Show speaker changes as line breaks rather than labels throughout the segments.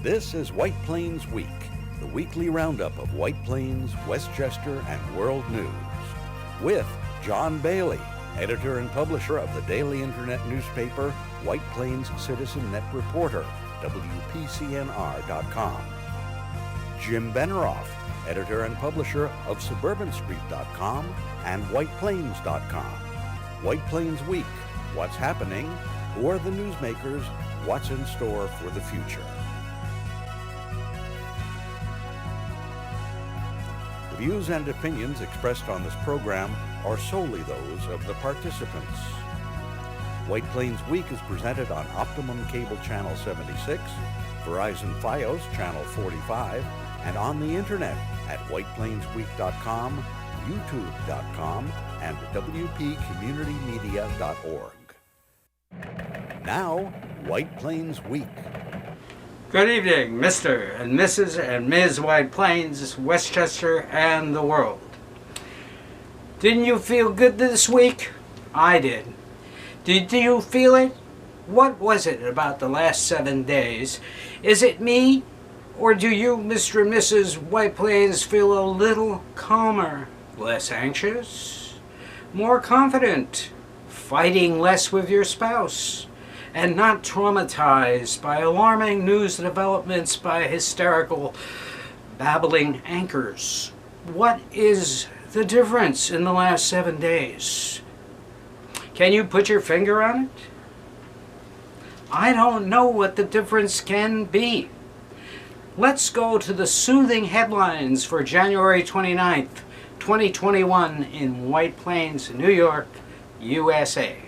This is White Plains Week, the weekly roundup of White Plains, Westchester, and world news. With John Bailey, editor and publisher of the daily internet newspaper White Plains CitizeNetReporter, WPCNR.com. Jim Benneroff, editor and publisher of SuburbanStreet.com and WhitePlains.com. White Plains Week, what's happening? Who are the newsmakers? What's in store for the future? The views and opinions expressed on this program are solely those of the participants. White Plains Week is presented on Optimum Cable Channel 76, Verizon Fios Channel 45, and on the internet at whiteplainsweek.com, youtube.com, and wpcommunitymedia.org. Now, White Plains Week.
Good evening, Mr. and Mrs. and Ms. White Plains, Westchester, and the world. Didn't you feel good this week? I did. Did you feel it? What was it about the last 7 days? Is it me? Or do you, Mr. and Mrs. White Plains, feel a little calmer, less anxious, more confident, fighting less with your spouse, and not traumatized by alarming news developments by hysterical, babbling anchors? What is the difference in the last 7 days? Can you put your finger on it? I don't know what the difference can be. Let's go to the soothing headlines for January 29th, 2021 in White Plains, New York, USA.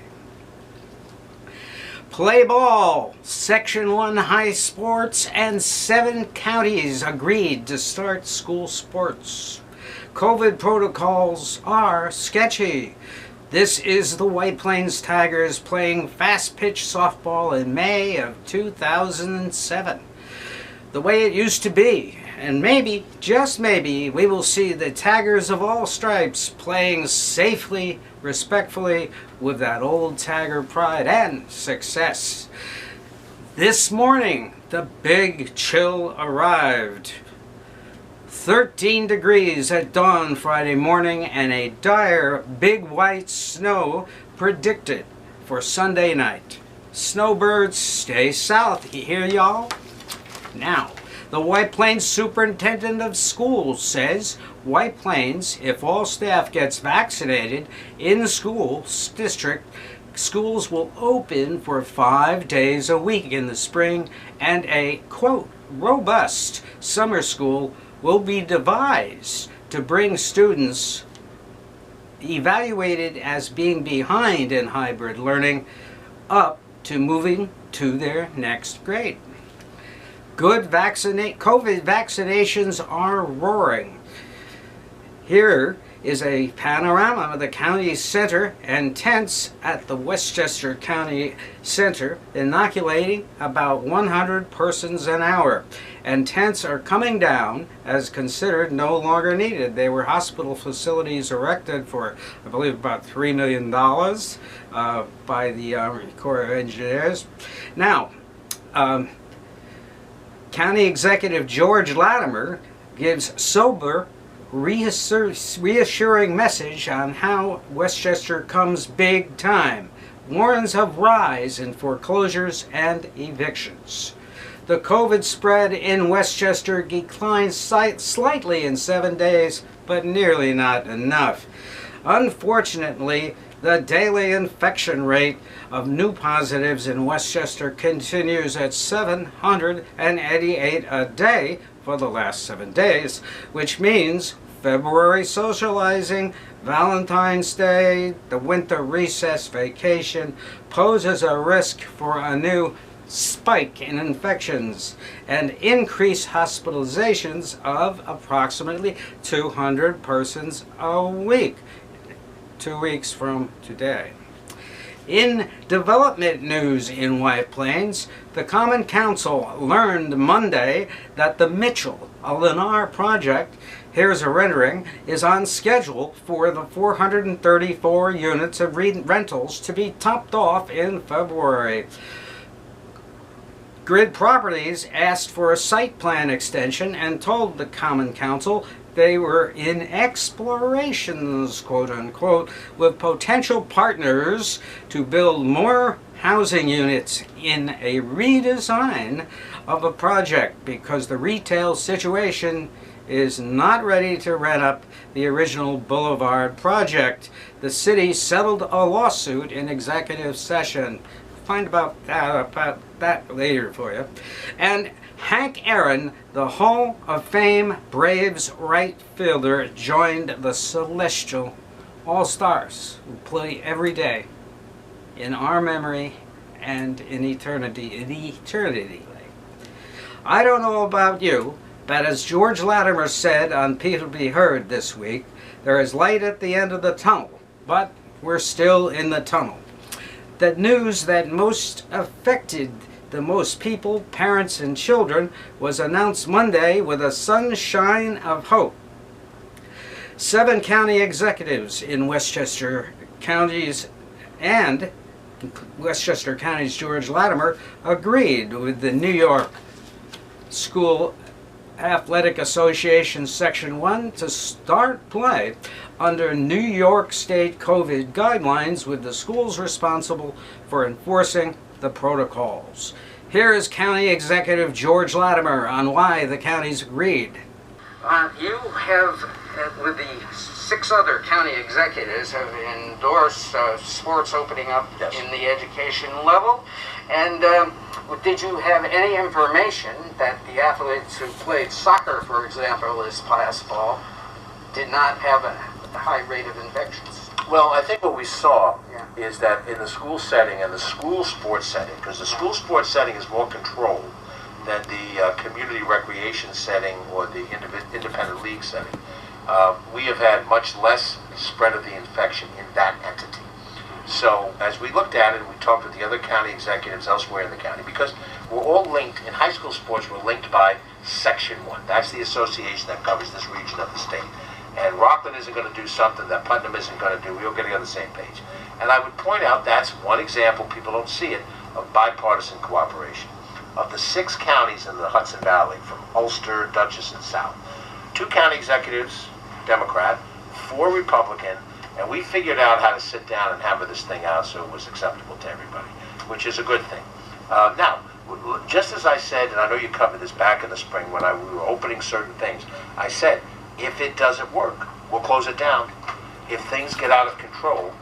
Play ball! Section 1 high sports and 7 counties agreed to start school sports. COVID protocols are sketchy. This is the White Plains Tigers playing fast-pitch softball in May of 2007. The way it used to be, and maybe, just maybe, we will see the Tigers of all stripes playing safely, respectfully, with that old Tiger pride and success. This morning, the big chill arrived. 13 degrees at dawn Friday morning and a dire big white snow predicted for Sunday night. Snowbirds, stay south, you hear y'all? Now, the White Plains Superintendent of Schools says White Plains, if all staff gets vaccinated in the school district, schools will open for 5 days a week in the spring, and a, quote, robust summer school will be devised to bring students evaluated as being behind in hybrid learning up to moving to their next grade. Good COVID vaccinations are roaring. Here is a panorama of the county center and tents at the Westchester County Center, inoculating about 100 persons an hour. And tents are coming down as considered no longer needed. They were hospital facilities erected for, I believe, about $3 million by the Army Corps of Engineers. Now, County Executive George Latimer gives sober, reassuring message on how Westchester comes big time. Warns of rise in foreclosures and evictions. The COVID spread in Westchester declined slightly in 7 days, but nearly not enough. Unfortunately, the daily infection rate of new positives in Westchester continues at 788 a day for the last 7 days, which means February socializing, Valentine's Day, the winter recess vacation poses a risk for a new spike in infections and increased hospitalizations of approximately 200 persons a week, 2 weeks from today. In development news in White Plains, the Common Council learned Monday that the Mitchell, a Lennar project, here's a rendering, is on schedule for the 434 units of rentals to be topped off in February. Grid Properties asked for a site plan extension and told the Common Council they were in explorations, quote unquote, with potential partners to build more housing units in a redesign of a project because the retail situation is not ready to rent up the original Boulevard project. The city settled a lawsuit in executive session. Find about that later for you. And Hank Aaron, the Hall of Fame Braves right fielder, joined the Celestial All-Stars who play every day in our memory and in eternity. I don't know about you, but as George Latimer said on People Be Heard this week, there is light at the end of the tunnel, but we're still in the tunnel. The news that most affected the most people, parents and children, was announced Monday with a sunshine of hope. 7 county executives in Westchester counties and Westchester County's George Latimer agreed with the New York School Athletic Association Section 1 to start play under New York State COVID guidelines with the schools responsible for enforcing the protocols. Here is County Executive George Latimer on why the counties agreed. You have, with the 6 other county executives, have endorsed sports opening up in the education level. And did you have any information that the athletes who played soccer, for example, this past fall, did not have a high rate of infections?
Well, I think what we saw is that in the school setting and the school sports setting, because the school sports setting is more controlled than the community recreation setting or the independent league setting, we have had much less spread of the infection in that entity. So as we looked at it, we talked with the other county executives elsewhere in the county, because we're all linked, in high school sports, we're linked by Section 1. That's the association that covers this region of the state. And Rockland isn't going to do something that Putnam isn't going to do. We're getting on the same page. And I would point out that's one example, people don't see it, of bipartisan cooperation. Of the 6 counties in the Hudson Valley, from Ulster, Dutchess, and South, 2 county executives, Democrat, 4 Republican, and we figured out how to sit down and hammer this thing out so it was acceptable to everybody, which is a good thing. Now, just as I said, and I know you covered this back in the spring when we were opening certain things, I said, if it doesn't work, we'll close it down. If things get out of control,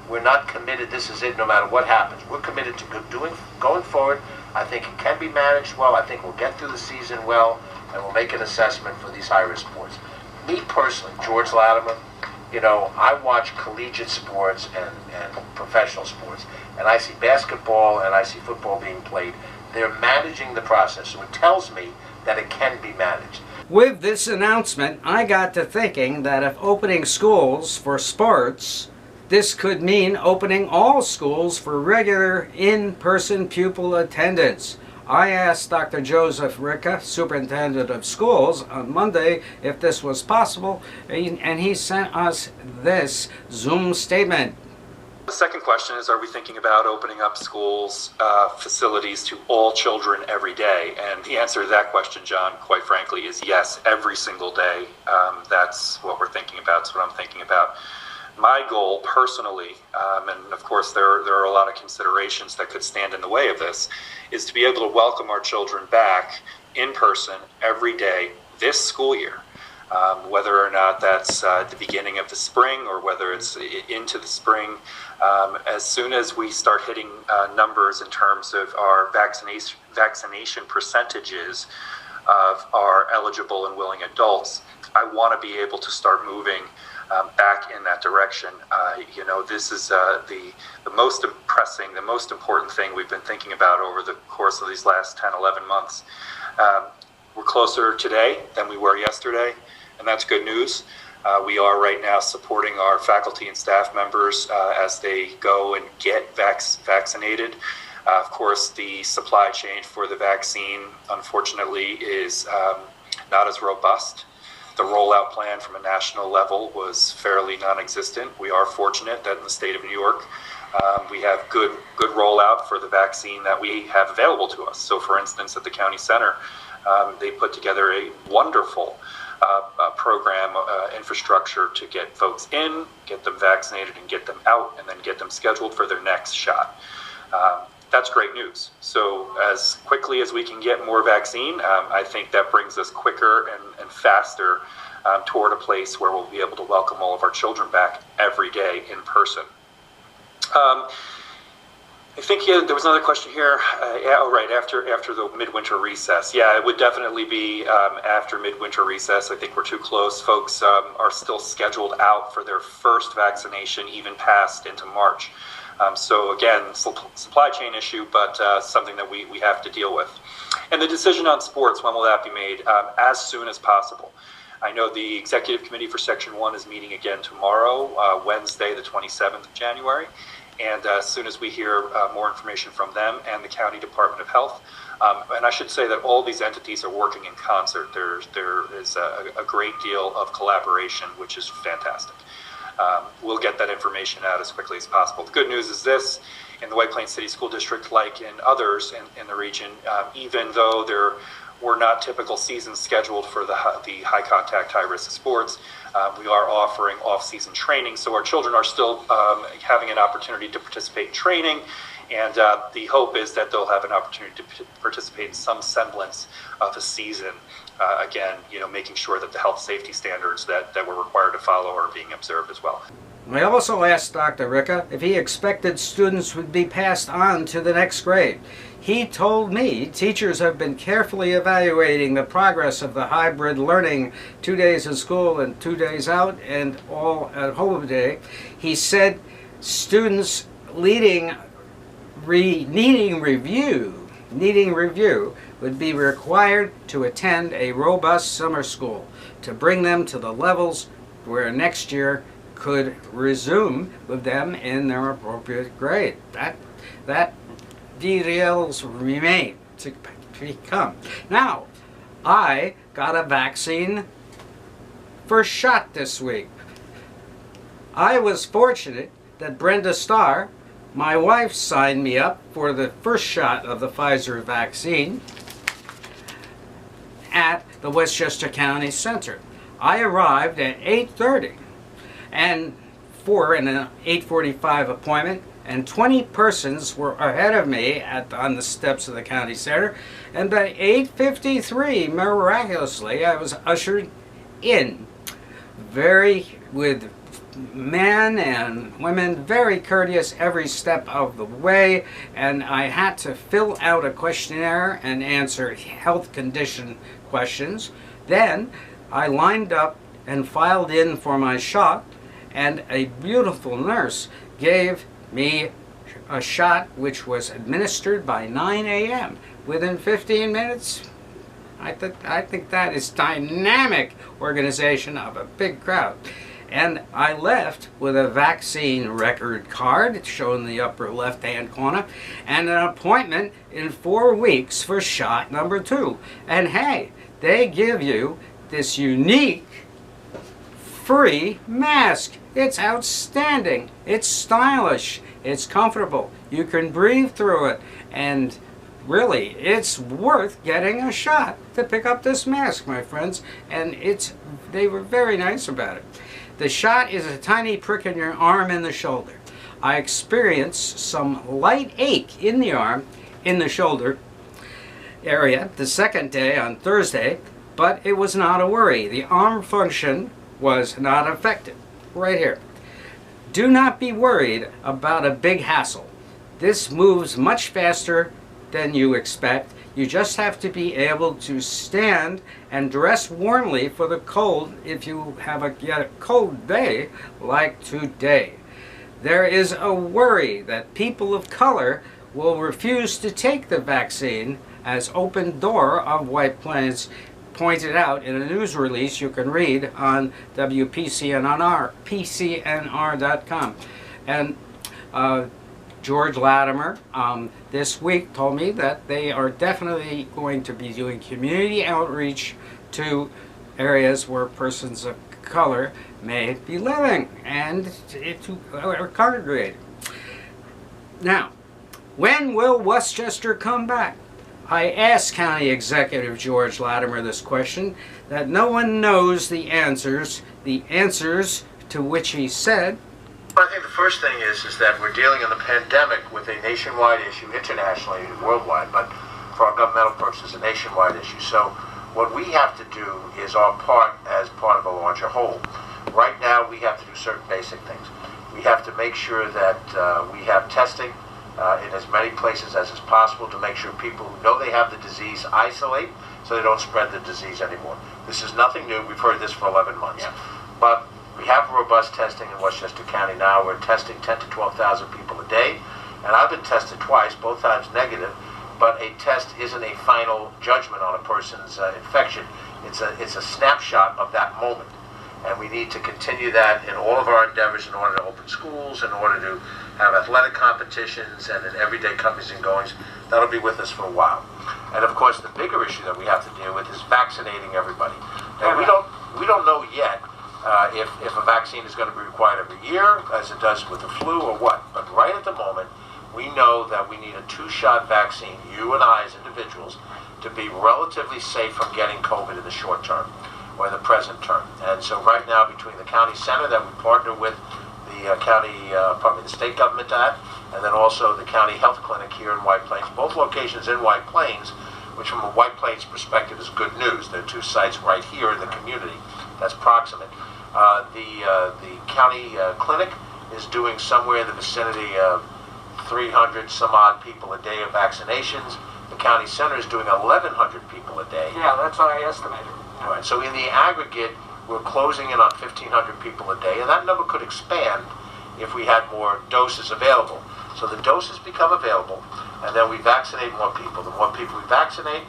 we're not committed, this is it no matter what happens. We're committed to going forward. I think it can be managed well. I think we'll get through the season well, and we'll make an assessment for these high-risk sports. Me personally, George Latimer, you know, I watch collegiate sports and professional sports, and I see basketball and I see football being played. They're managing the process, so it tells me that it can be managed.
With this announcement, I got to thinking that if opening schools for sports, this could mean opening all schools for regular in-person pupil attendance. I asked Dr. Joseph Ricca, Superintendent of Schools, on Monday if this was possible, and he sent us this Zoom statement.
The second question is, are we thinking about opening up schools, facilities to all children every day? And the answer to that question, John, quite frankly, is yes, every single day. That's what we're thinking about. That's what I'm thinking about. My goal personally, and of course there are a lot of considerations that could stand in the way of this, is to be able to welcome our children back in person every day this school year. Whether or not that's at the beginning of the spring or whether it's into the spring, as soon as we start hitting numbers in terms of our vaccination percentages of our eligible and willing adults, I want to be able to start moving back in that direction. You know, this is the most pressing, the most important thing we've been thinking about over the course of these last 10, 11 months. We're closer today than we were yesterday, and that's good news. We are right now supporting our faculty and staff members as they go and get vaccinated. Of course, the supply chain for the vaccine, unfortunately, is not as robust. The rollout plan from a national level was fairly non-existent. We are fortunate that in the state of New York, We have good rollout for the vaccine that we have available to us. So, for instance, at the county center, they put together a wonderful program infrastructure to get folks in, get them vaccinated, and get them out, and then get them scheduled for their next shot. That's great news. So as quickly as we can get more vaccine, I think that brings us quicker and faster toward a place where we'll be able to welcome all of our children back every day in person. I think there was another question here. After the midwinter recess. Yeah, it would definitely be after midwinter recess. I think we're too close. Folks are still scheduled out for their first vaccination, even past into March. So again, supply chain issue, but something that we have to deal with. And the decision on sports, when will that be made? As soon as possible. I know the Executive Committee for Section 1 is meeting again tomorrow, Wednesday, the 27th of January. And as soon as we hear more information from them and the County Department of Health, and I should say that all these entities are working in concert. There is a great deal of collaboration, which is fantastic. We'll get that information out as quickly as possible. The good news is this: in the White Plains City School District, like in others in the region, even though there were not typical seasons scheduled for the high contact, high risk sports, we are offering off-season training, so our children are still having an opportunity to participate in training, and the hope is that they'll have an opportunity to participate in some semblance of a season. Again, making sure that the health safety standards that we're required to follow are being observed as well.
I also asked Dr. Ricca if he expected students would be passed on to the next grade. He told me teachers have been carefully evaluating the progress of the hybrid learning, 2 days in school and 2 days out and all at home day. He said students needing review would be required to attend a robust summer school to bring them to the levels where next year could resume with them in their appropriate grade. That details remain to become. Now, I got a vaccine first shot this week. I was fortunate that Brenda Starr, my wife, signed me up for the first shot of the Pfizer vaccine at the Westchester County Center. I arrived at 8:30 and for an 8:45 appointment, and 20 persons were ahead of me on the steps of the county center, and by 8:53, miraculously, I was ushered in, with men and women, very courteous every step of the way, and I had to fill out a questionnaire and answer health condition questions. Then I lined up and filed in for my shot, and a beautiful nurse gave me a shot which was administered by 9 a.m. within 15 minutes. I think that is dynamic organization of a big crowd. And I left with a vaccine record card shown in the upper left-hand corner and an appointment in 4 weeks for shot number 2. And hey, they give you this unique free mask. It's outstanding. It's stylish. It's comfortable. You can breathe through it. And really, it's worth getting a shot to pick up this mask, my friends. And they were very nice about it. The shot is a tiny prick in your arm and the shoulder. I experienced some light ache in the arm, in the shoulder area, the second day on Thursday, but it was not a worry. The arm function was not affected. Right here. Do not be worried about a big hassle. This moves much faster than you expect. You just have to be able to stand and dress warmly for the cold if you have a cold day like today. There is a worry that people of color will refuse to take the vaccine, as Open Door of White Plains pointed out in a news release you can read on PCNR.com. And George Latimer this week told me that they are definitely going to be doing community outreach to areas where persons of color may be living and to congregate. Now, when will Westchester come back? I asked County Executive George Latimer this question that no one knows the answers to which he said,
I think the first thing is that we're dealing in the pandemic with a nationwide issue, internationally, worldwide, but for our governmental purposes, a nationwide issue. So what we have to do is our part as part of a larger whole. Right now, we have to do certain basic things. We have to make sure that we have testing in as many places as is possible to make sure people who know they have the disease isolate so they don't spread the disease anymore. This is nothing new. We've heard this for 11 months. Yeah. But we have robust testing in Westchester County now. We're testing 10 to 12,000 people a day. And I've been tested twice, both times negative. But a test isn't a final judgment on a person's infection. It's a snapshot of that moment. And we need to continue that in all of our endeavors in order to open schools, in order to have athletic competitions, and in everyday comings and goings. That'll be with us for a while. And of course, the bigger issue that we have to deal with is vaccinating everybody. Now, we don't know yet if a vaccine is going to be required every year, as it does with the flu, or what. But right at the moment, we know that we need a 2-shot vaccine, you and I as individuals, to be relatively safe from getting COVID in the short term or the present term. And so right now, between the county center that we partner with the state government at, and then also the county health clinic here in White Plains, both locations in White Plains, which from a White Plains perspective is good news. There are 2 sites right here in the community that's proximate. The county clinic is doing somewhere in the vicinity of 300 some odd people a day of vaccinations. The county center is doing 1,100 people a day.
yeah, that's what I estimated.
All right, so in the aggregate, we're closing in on 1,500 people a day, and that number could expand if we had more doses available. So the doses become available, and then we vaccinate more people. The more people we vaccinate,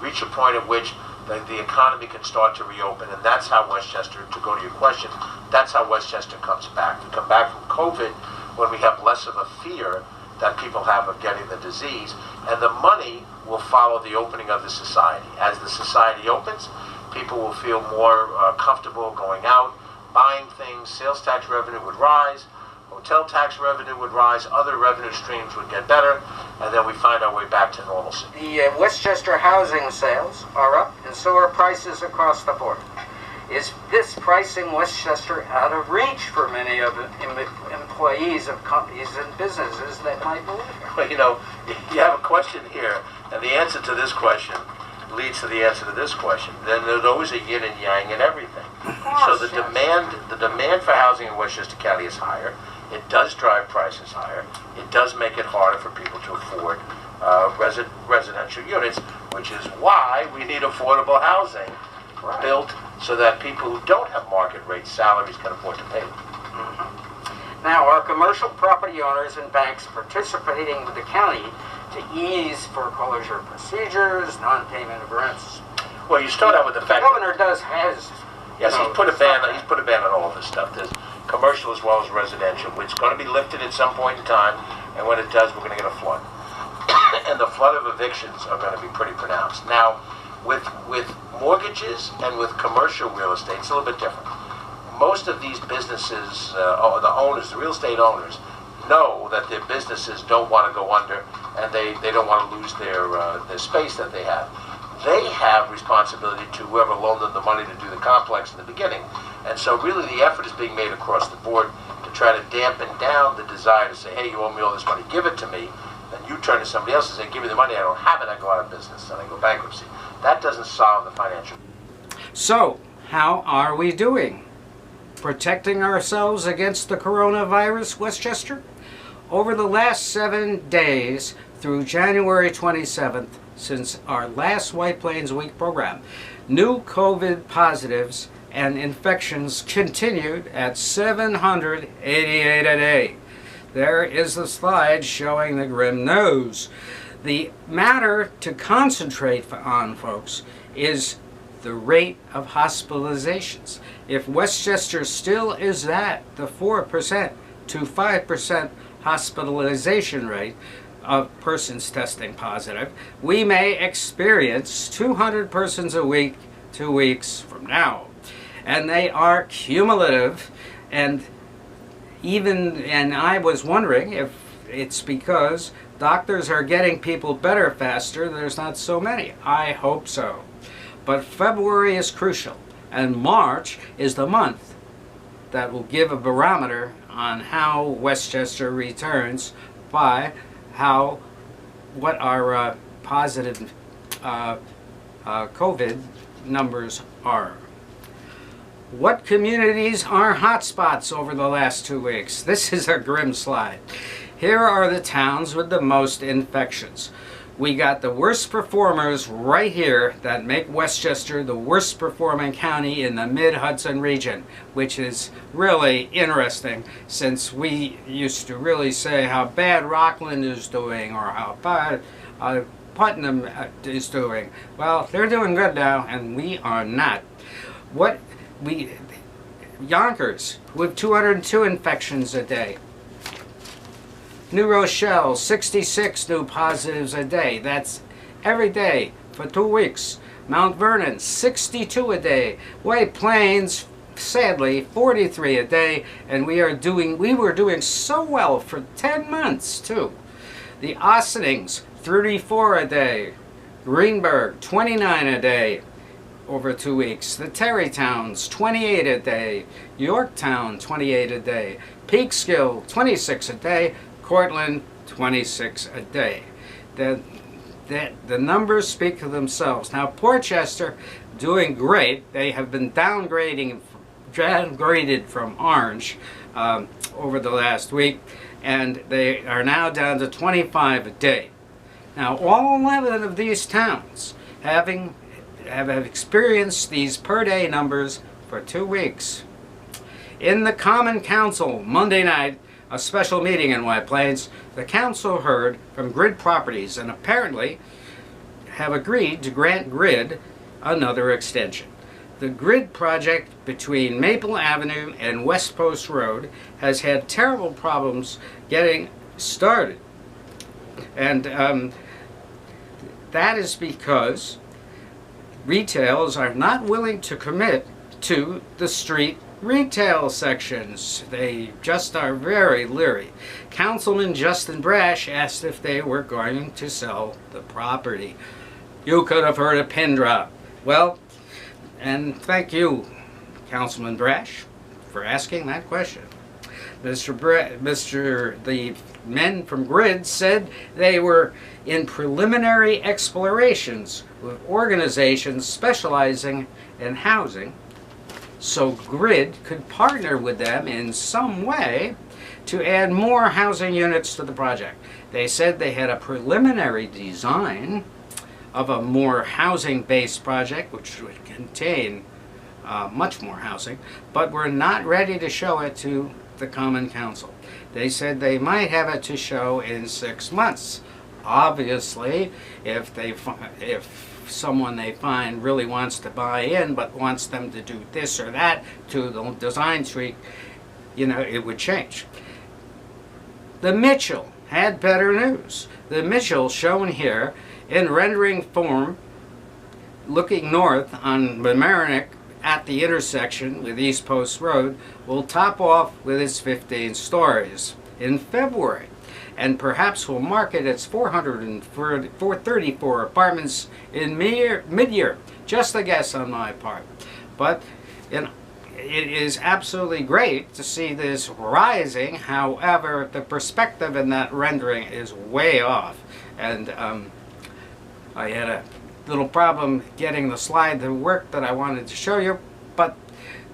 we reach a point at which the economy can start to reopen, and that's how Westchester, to go to your question, that's how Westchester comes back. We come back from COVID when we have less of a fear that people have of getting the disease, and the money will follow the opening of the society. As the society opens, people will feel more comfortable going out, buying things, sales tax revenue would rise, hotel tax revenue would rise, other revenue streams would get better, and then we find our way back to normalcy.
The Westchester housing sales are up, and so are prices across the board. Is this pricing Westchester out of reach for many of the employees of companies and businesses that might believe it?
Well, you have a question here, and the answer to this question leads to the answer to this question. Then there's always a yin and yang in everything. So the demand for housing in Westchester County is higher. It does drive prices higher. It does make it harder for people to afford residential units, which is why we need affordable housing built so that people who don't have market rate salaries can afford to pay them.
Now, are commercial property owners and banks participating with the county to ease foreclosure procedures, non-payment of rents?
Well, you start out with the fact
the governor has.
Yes, he's put a ban on all of this stuff. There's commercial as well as residential, which is going to be lifted at some point in time, and when it does, we're going to get a flood. And the flood of evictions are going to be pretty pronounced. Now, with mortgages and with commercial real estate, it's a little bit different. Most of these businesses, the real estate owners, know that their businesses don't want to go under, and they don't want to lose their space that they have. They have responsibility to whoever loaned them the money to do the complex in the beginning. And so really the effort is being made across the board to try to dampen down the desire to say, hey, you owe me all this money, give it to me. Then you turn to somebody else and say, give me the money, I don't have it, I go out of business, and I go bankruptcy. That doesn't solve the financial.
So, how are we doing? Protecting ourselves against the coronavirus, Westchester? Over the last 7 days through January 27th, since our last White Plains Week program, new COVID positives and infections continued at 788 a day. There is the slide showing the grim nose. The matter to concentrate on, folks, is the rate of hospitalizations. If Westchester still is at the 4% to 5% hospitalization rate of persons testing positive, we may experience 200 persons a week 2 weeks from now. And they are cumulative, and I was wondering if it's because doctors are getting people better faster. There's not so many. I hope so. But February is crucial, and March is the month that will give a barometer on how Westchester returns by what our positive COVID numbers are. What communities are hotspots over the last 2 weeks? This is a grim slide. Here are the towns with the most infections. We got the worst performers right here that make Westchester the worst performing county in the Mid-Hudson region, which is really interesting since we used to really say how bad Rockland is doing or how bad Putnam is doing. Well, they're doing good now, and we are not. Yonkers with 202 infections a day. New Rochelle, 66 new positives a day. That's every day for 2 weeks. Mount Vernon, 62 a day. White Plains, sadly, 43 a day. And we were doing so well for 10 months too. The Ossingtons, 34 a day. Greenberg, 29 a day over 2 weeks. The Terrytowns, 28 a day. Yorktown, 28 a day. Peekskill, 26 a day. Cortland, 26 a day. The numbers speak for themselves. Now, Portchester, doing great. They have been downgraded from orange over the last week, and they are now down to 25 a day. Now, all 11 of these towns have experienced these per day numbers for 2 weeks. In the Common Council, Monday night, a special meeting in White Plains, the council heard from Grid Properties and apparently have agreed to grant Grid another extension. The Grid project between Maple Avenue and West Post Road has had terrible problems getting started. And that is because retailers are not willing to commit to the street retail sections. They just are very leery. Councilman Justin Brash asked if they were going to sell the property. You could have heard a pin drop. Well, and thank you, Councilman Brash, for asking that question. The men from Grid said they were in preliminary explorations with organizations specializing in housing, so Grid could partner with them in some way to add more housing units to the project. They said they had a preliminary design of a more housing-based project, which would contain much more housing, but were not ready to show it to the Common Council. They said they might have it to show in 6 months. Obviously, if someone they find really wants to buy in but wants them to do this or that to the design tweak, it would change. The Mitchell had better news. The Mitchell, shown here in rendering form, looking north on Mamaroneck at the intersection with East Post Road, will top off with its 15 stories in February, and perhaps will market its 434 apartments in mid-year. Just a guess on my part. But it is absolutely great to see this rising. However, the perspective in that rendering is way off. And I had a little problem getting the slide to work that I wanted to show you, but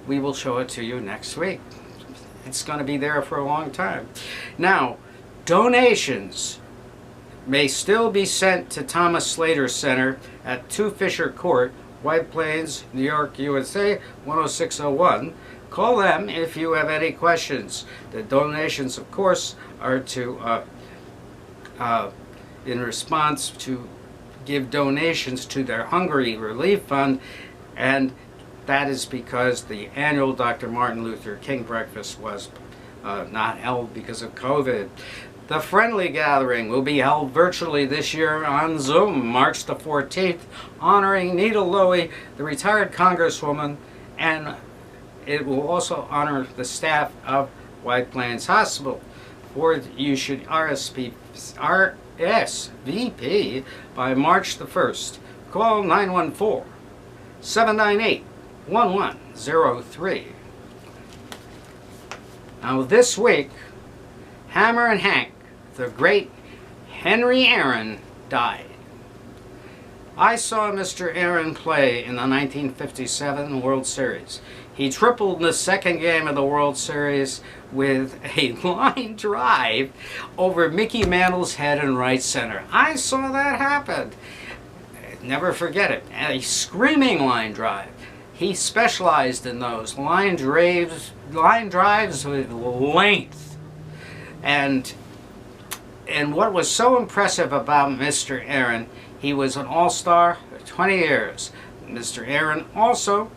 we will show it to you next week. It's going to be there for a long time. Now, donations may still be sent to Thomas Slater Center at 2 Fisher Court, White Plains, New York, USA, 10601. Call them if you have any questions. The donations, of course, are to in response to give donations to their Hungary Relief Fund, and that is because the annual Dr. Martin Luther King breakfast was not held because of COVID. The Friendly Gathering will be held virtually this year on Zoom, March the 14th, honoring Nita Lowey, the retired Congresswoman, and it will also honor the staff of White Plains Hospital or you should RSVP by March the 1st. Call 914-798-1103. Now this week, Hammer and Hank, the great Henry Aaron, died. I saw Mr. Aaron play in the 1957 World Series. He tripled in the second game of the World Series with a line drive over Mickey Mantle's head in right center. I saw that happen. Never forget it. A screaming line drive. He specialized in those line drives with length. And what was so impressive about Mr. Aaron, he was an all-star for 20 years. Mr. Aaron also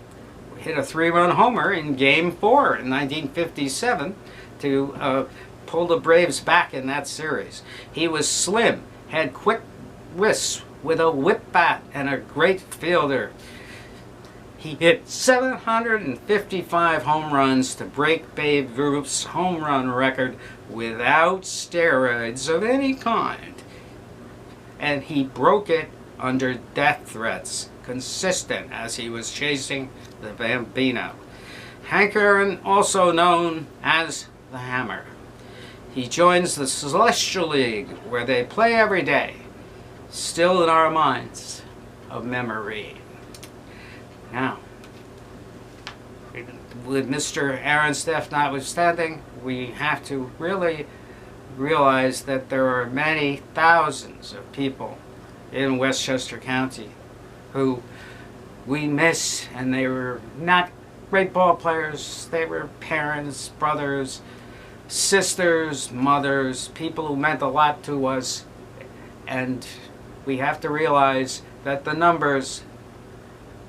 hit a 3-run homer in Game 4 in 1957 to pull the Braves back in that series. He was slim, had quick wrists with a whip bat, and a great fielder. He hit 755 home runs to break Babe Ruth's home run record without steroids of any kind. And he broke it under death threats, consistent as he was chasing the Bambino. Hank Aaron, also known as the Hammer. He joins the Celestial League, where they play every day, still in our minds of memory. Now, with Mr. Aaron's death notwithstanding, we have to really realize that there are many thousands of people in Westchester County who we miss, and they were not great ball players. They were parents, brothers, sisters, mothers, people who meant a lot to us, and we have to realize that the numbers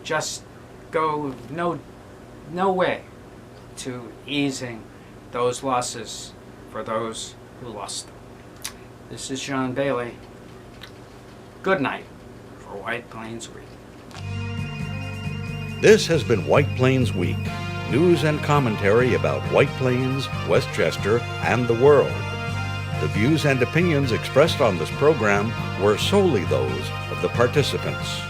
just go no way to easing those losses for those who lost them. This is John Bailey. Good night for White Plains Week.
This has been White Plains Week, news and commentary about White Plains, Westchester, and the world. The views and opinions expressed on this program were solely those of the participants.